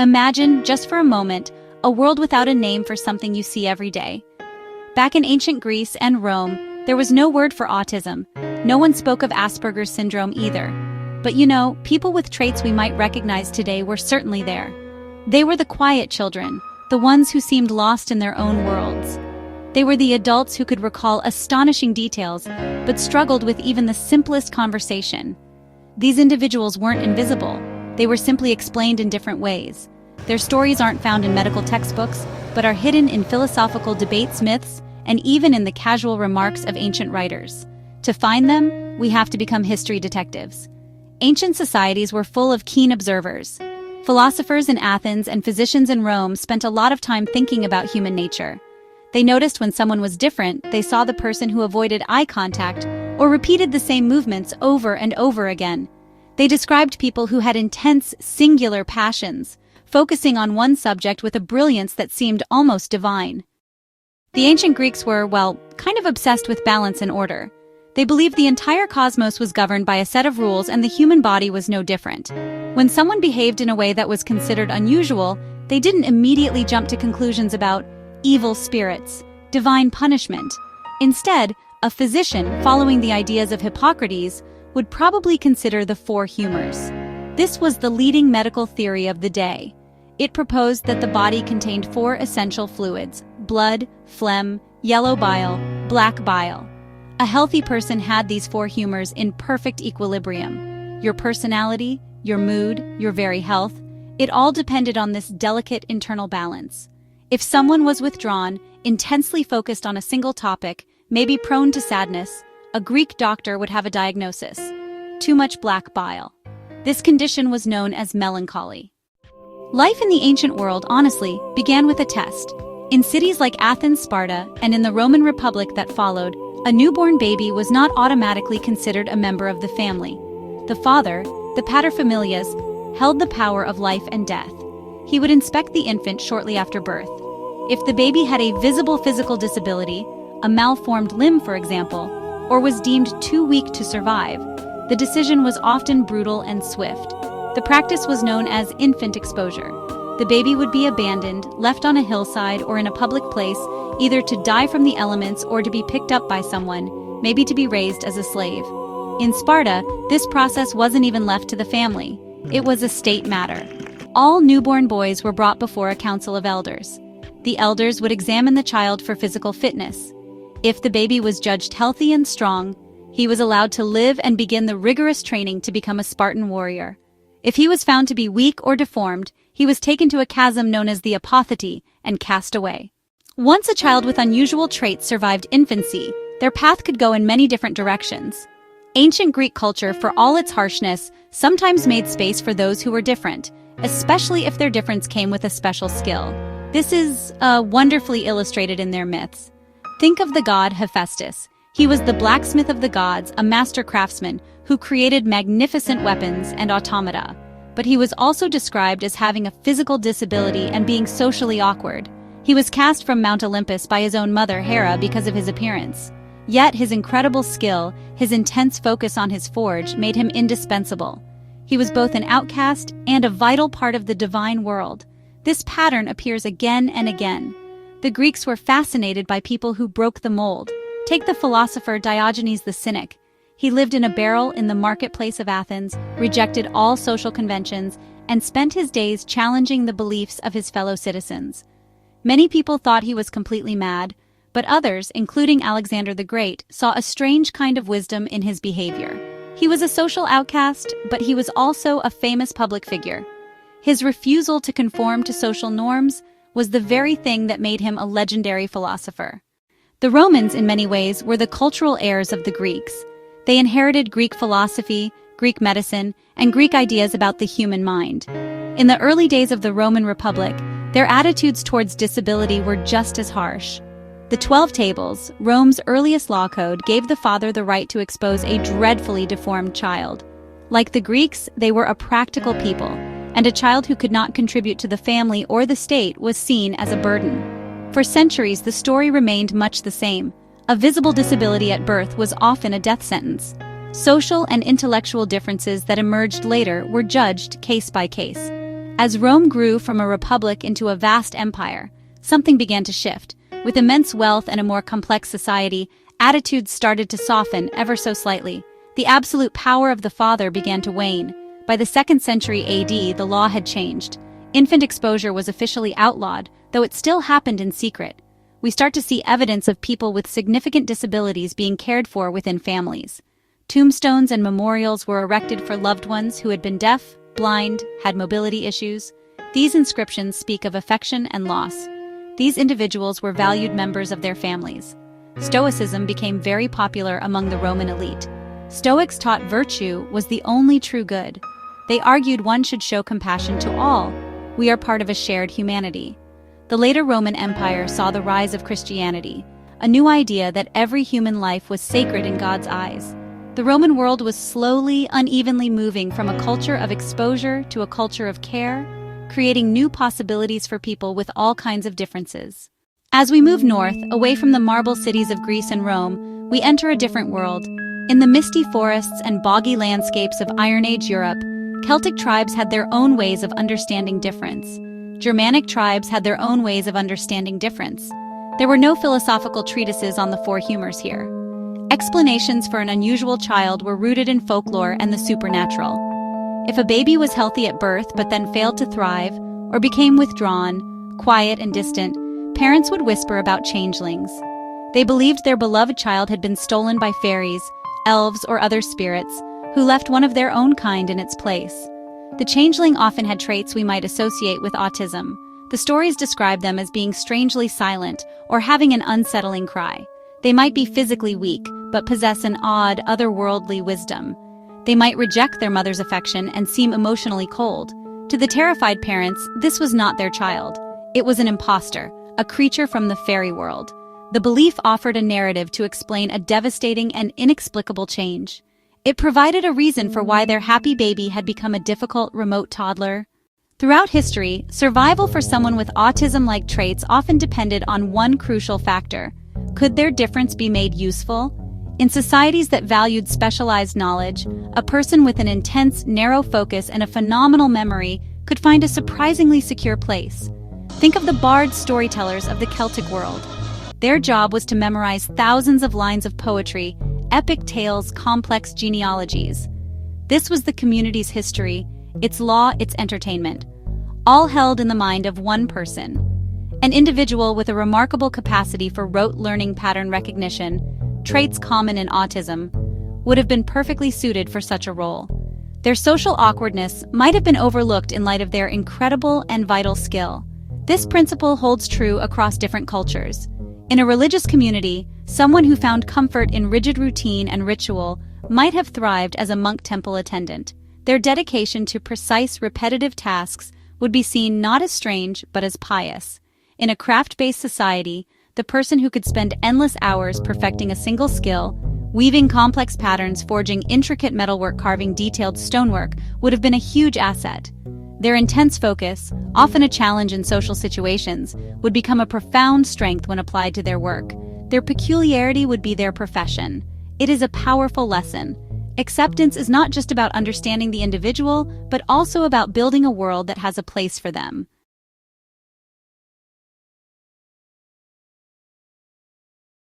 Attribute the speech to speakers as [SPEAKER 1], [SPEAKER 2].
[SPEAKER 1] Imagine, just for a moment, a world without a name for something you see every day. Back in ancient Greece and Rome, there was no word for autism. No one spoke of Asperger's syndrome either. But people with traits we might recognize today were certainly there. They were the quiet children, the ones who seemed lost in their own worlds. They were the adults who could recall astonishing details, but struggled with even the simplest conversation. These individuals weren't invisible. They were simply explained in different ways. Their stories aren't found in medical textbooks, but are hidden in philosophical debates, myths, and even in the casual remarks of ancient writers. To find them, we have to become history detectives. Ancient societies were full of keen observers. Philosophers in Athens and physicians in Rome spent a lot of time thinking about human nature. They noticed when someone was different, they saw the person who avoided eye contact or repeated the same movements over and over again. They described people who had intense, singular passions, focusing on one subject with a brilliance that seemed almost divine. The ancient Greeks were, kind of obsessed with balance and order. They believed the entire cosmos was governed by a set of rules and the human body was no different. When someone behaved in a way that was considered unusual, they didn't immediately jump to conclusions about evil spirits, divine punishment. Instead, a physician, following the ideas of Hippocrates, would probably consider the four humors. This was the leading medical theory of the day. It proposed that the body contained four essential fluids: blood, phlegm, yellow bile, black bile. A healthy person had these four humors in perfect equilibrium. Your personality, your mood, your very health, it all depended on this delicate internal balance. If someone was withdrawn, intensely focused on a single topic, maybe prone to sadness, a Greek doctor would have a diagnosis: too much black bile. This condition was known as melancholy. Life in the ancient world, honestly, began with a test. In cities like Athens, Sparta, and in the Roman Republic that followed, a newborn baby was not automatically considered a member of the family. The father, the paterfamilias, held the power of life and death. He would inspect the infant shortly after birth. If the baby had a visible physical disability, a malformed limb for example, or was deemed too weak to survive, the decision was often brutal and swift. The practice was known as infant exposure. The baby would be abandoned, left on a hillside or in a public place, either to die from the elements or to be picked up by someone, maybe to be raised as a slave. In Sparta, this process wasn't even left to the family. It was a state matter. All newborn boys were brought before a council of elders. The elders would examine the child for physical fitness. If the baby was judged healthy and strong, he was allowed to live and begin the rigorous training to become a Spartan warrior. If he was found to be weak or deformed, he was taken to a chasm known as the apotheke and cast away. Once a child with unusual traits survived infancy, their path could go in many different directions. Ancient Greek culture, for all its harshness, sometimes made space for those who were different, especially if their difference came with a special skill. This is wonderfully illustrated in their myths. Think of the god Hephaestus. He was the blacksmith of the gods, a master craftsman who created magnificent weapons and automata. But he was also described as having a physical disability and being socially awkward. He was cast from Mount Olympus by his own mother, Hera, because of his appearance. Yet his incredible skill, his intense focus on his forge, made him indispensable. He was both an outcast and a vital part of the divine world. This pattern appears again and again. The Greeks were fascinated by people who broke the mold. Take the philosopher Diogenes the Cynic. He lived in a barrel in the marketplace of Athens, rejected all social conventions, and spent his days challenging the beliefs of his fellow citizens. Many people thought he was completely mad, but others, including Alexander the Great, saw a strange kind of wisdom in his behavior. He was a social outcast, but he was also a famous public figure. His refusal to conform to social norms was the very thing that made him a legendary philosopher. The Romans, in many ways, were the cultural heirs of the Greeks. They inherited Greek philosophy, Greek medicine, and Greek ideas about the human mind. In the early days of the Roman Republic, their attitudes towards disability were just as harsh. The 12 Tables, Rome's earliest law code, gave the father the right to expose a dreadfully deformed child. Like the Greeks, they were a practical people, and a child who could not contribute to the family or the state was seen as a burden. For centuries, the story remained much the same. A visible disability at birth was often a death sentence. Social and intellectual differences that emerged later were judged case by case. As Rome grew from a republic into a vast empire, something began to shift. With immense wealth and a more complex society, attitudes started to soften ever so slightly. The absolute power of the father began to wane. By the 2nd century AD, the law had changed. Infant exposure was officially outlawed, though it still happened in secret. We start to see evidence of people with significant disabilities being cared for within families. Tombstones and memorials were erected for loved ones who had been deaf, blind, had mobility issues. These inscriptions speak of affection and loss. These individuals were valued members of their families. Stoicism became very popular among the Roman elite. Stoics taught virtue was the only true good. They argued one should show compassion to all. We are part of a shared humanity. The later Roman Empire saw the rise of Christianity, a new idea that every human life was sacred in God's eyes. The Roman world was slowly, unevenly moving from a culture of exposure to a culture of care, creating new possibilities for people with all kinds of differences. As we move north, away from the marble cities of Greece and Rome, we enter a different world. In the misty forests and boggy landscapes of Iron Age Europe, Celtic tribes had their own ways of understanding difference. Germanic tribes had their own ways of understanding difference. There were no philosophical treatises on the four humors here. Explanations for an unusual child were rooted in folklore and the supernatural. If a baby was healthy at birth but then failed to thrive, or became withdrawn, quiet and distant, parents would whisper about changelings. They believed their beloved child had been stolen by fairies, elves, or other spirits, who left one of their own kind in its place. The changeling often had traits we might associate with autism. The stories describe them as being strangely silent or having an unsettling cry. They might be physically weak, but possess an odd, otherworldly wisdom. They might reject their mother's affection and seem emotionally cold. To the terrified parents, this was not their child. It was an imposter, a creature from the fairy world. The belief offered a narrative to explain a devastating and inexplicable change. It provided a reason for why their happy baby had become a difficult, remote toddler. Throughout history, survival for someone with autism-like traits often depended on one crucial factor. Could their difference be made useful? In societies that valued specialized knowledge, a person with an intense, narrow focus and a phenomenal memory could find a surprisingly secure place. Think of the bard storytellers of the Celtic world. Their job was to memorize thousands of lines of poetry, epic tales, complex genealogies. This was the community's history, its law, its entertainment, all held in the mind of one person. An individual with a remarkable capacity for rote learning pattern recognition, traits common in autism, would have been perfectly suited for such a role. Their social awkwardness might have been overlooked in light of their incredible and vital skill. This principle holds true across different cultures. In a religious community, someone who found comfort in rigid routine and ritual might have thrived as a monk temple attendant. Their dedication to precise, repetitive tasks would be seen not as strange, but as pious. In a craft-based society, the person who could spend endless hours perfecting a single skill, weaving complex patterns, forging intricate metalwork, carving detailed stonework, would have been a huge asset. Their intense focus, often a challenge in social situations, would become a profound strength when applied to their work. Their peculiarity would be their profession. It is a powerful lesson. Acceptance is not just about understanding the individual, but also about building a world that has a place for them.